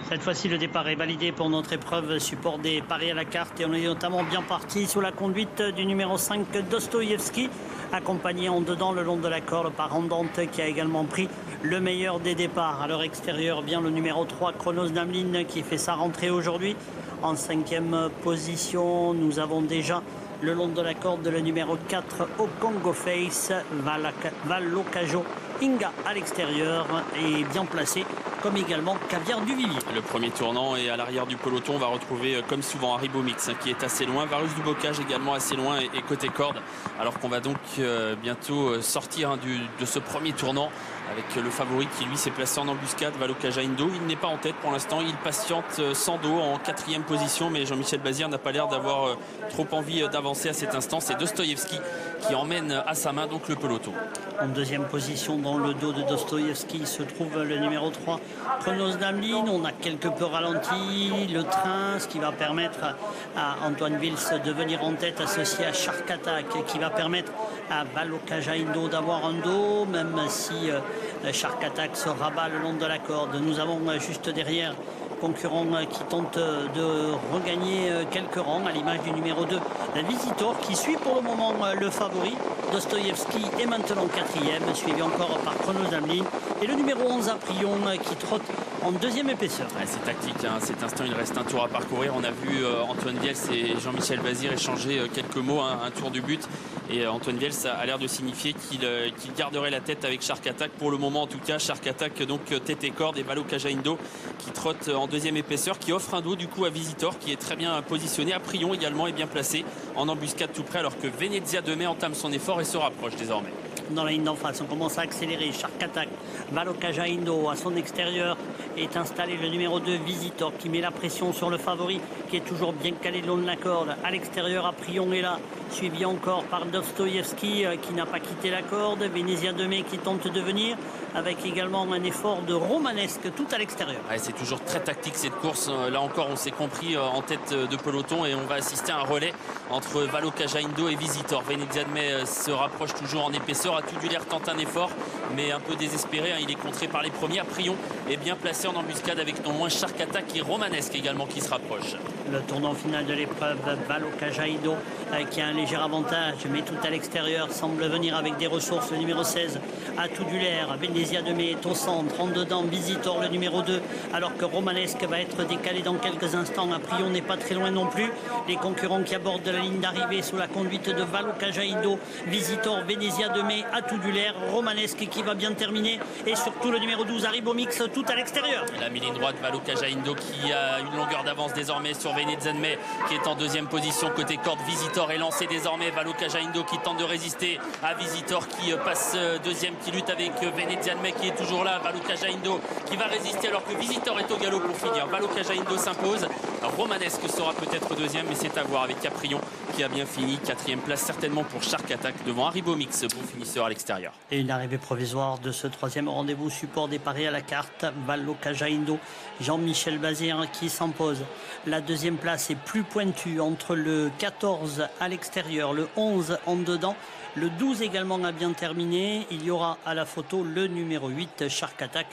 Cette fois-ci, le départ est validé pour notre épreuve support des paris à la carte. Et on est notamment bien parti sous la conduite du numéro 5, Dostoïevski, accompagné en dedans le long de la corde par Andante, qui a également pris le meilleur des départs. À leur extérieur, bien le numéro 3, Chronos Namlin, qui fait sa rentrée aujourd'hui. En 5e position, nous avons déjà le long de la corde le numéro 4, Okongo Face, Valocajo Inga à l'extérieur et bien placé, comme également Caviar du Vivier. Le premier tournant et à l'arrière du peloton, on va retrouver comme souvent Haribomix qui est assez loin, Varus du Bocage également assez loin et côté corde, alors qu'on va donc bientôt sortir de ce premier tournant avec le favori qui lui s'est placé en embuscade, Valocaja Indo. Il n'est pas en tête pour l'instant, il patiente sans dos en 4e position, mais Jean-Michel Bazir n'a pas l'air d'avoir trop envie d'avancer à cet instant. C'est Dostoïevski qui emmène à sa main donc le peloton. En 2e position dans le dos de Dostoïevski se trouve le numéro 3, Chronos Namlin. On a quelque peu ralenti le train, ce qui va permettre à Antoine Vils de venir en tête, associé à Shark Attack, qui va permettre à Valocaja Indo d'avoir un dos, même si Shark Attack se rabat le long de la corde. Nous avons juste derrière concurrent qui tente de regagner quelques rangs, à l'image du numéro 2, la Visitor, qui suit pour le moment le favori. Dostoïevski est maintenant 4e, suivi encore par Chronos Namlin, et le numéro 11, Aprion, qui trotte en 2e épaisseur. C'est tactique, hein. À cet instant il reste un tour à parcourir. On a vu Antoine Viels et Jean-Michel Bazir échanger quelques mots, hein, un tour du but, et Antoine Viels a l'air de signifier qu'il garderait la tête avec Shark Attack pour le moment, en tout cas. Shark Attack donc tête et corde, et Valocaja Indo qui trotte en 2e épaisseur, qui offre un dos du coup à Visitor, qui est très bien positionné. Aprion également est bien placé en embuscade tout près, alors que Venezia de Mai entame son effort et se rapproche désormais. Dans la ligne d'en face, on commence à accélérer. Shark Attack, Valocaja Indo à son extérieur est installé le numéro 2, Visitor, qui met la pression sur le favori, qui est toujours bien calé le long de la corde. À l'extérieur, Aprion est là, suivi encore par Dostoïevski qui n'a pas quitté la corde. Venezia de Mai qui tente de venir, avec également un effort de romanesque tout à l'extérieur. C'est toujours très tactique cette course. Là encore, on s'est compris en tête de peloton, et on va assister à un relais entre Valocaja Indo et Visitor. Venezia de Mai se rapproche toujours en épaisseur. Atudulaire tente un effort, mais un peu désespéré, hein. Il est contré par les premiers. Aprion est bien placé en embuscade avec non moins Shark Attack et Romanesque également qui se rapproche. Le tournant final de l'épreuve, Valocaja Indo qui a un léger avantage, mais tout à l'extérieur, semble venir avec des ressources. Le numéro 16, Atudulaire. Venezia de Mai est au centre, en dedans Visitor le numéro 2, alors que Romanesque va être décalé dans quelques instants. Aprion n'est pas très loin non plus. Les concurrents qui abordent la ligne d'arrivée sous la conduite de Valocaja Indo, Visitor, Venezia de Mai, Atudulaire, Romanesque qui va bien terminer, et surtout le numéro 12, Haribomix, tout à l'extérieur. La mi-ligne droite, Valocaja Indo qui a une longueur d'avance désormais sur Venezia de Mai, qui est en 2e position côté corde. Visitor est lancé désormais. Valocaja Indo qui tente de résister à Visitor qui passe 2e, qui lutte avec Venezia de Mai qui est toujours là. Valocaja Indo qui va résister alors que Visitor est au galop pour finir. Valocaja Indo s'impose. Romanesque sera peut-être 2e, mais c'est à voir avec Aprion qui a bien fini. 4e place certainement pour Shark Attack devant Haribomix, bon finisseur à l'extérieur. Et une arrivée provisoire de ce 3e rendez-vous support des paris à la carte. Valocaja Indo, Jean-Michel Bazir qui s'impose. La 2e place est plus pointue entre le 14 à l'extérieur, le 11 en dedans. Le 12 également a bien terminé. Il y aura à la photo le numéro 8, Shark Attack,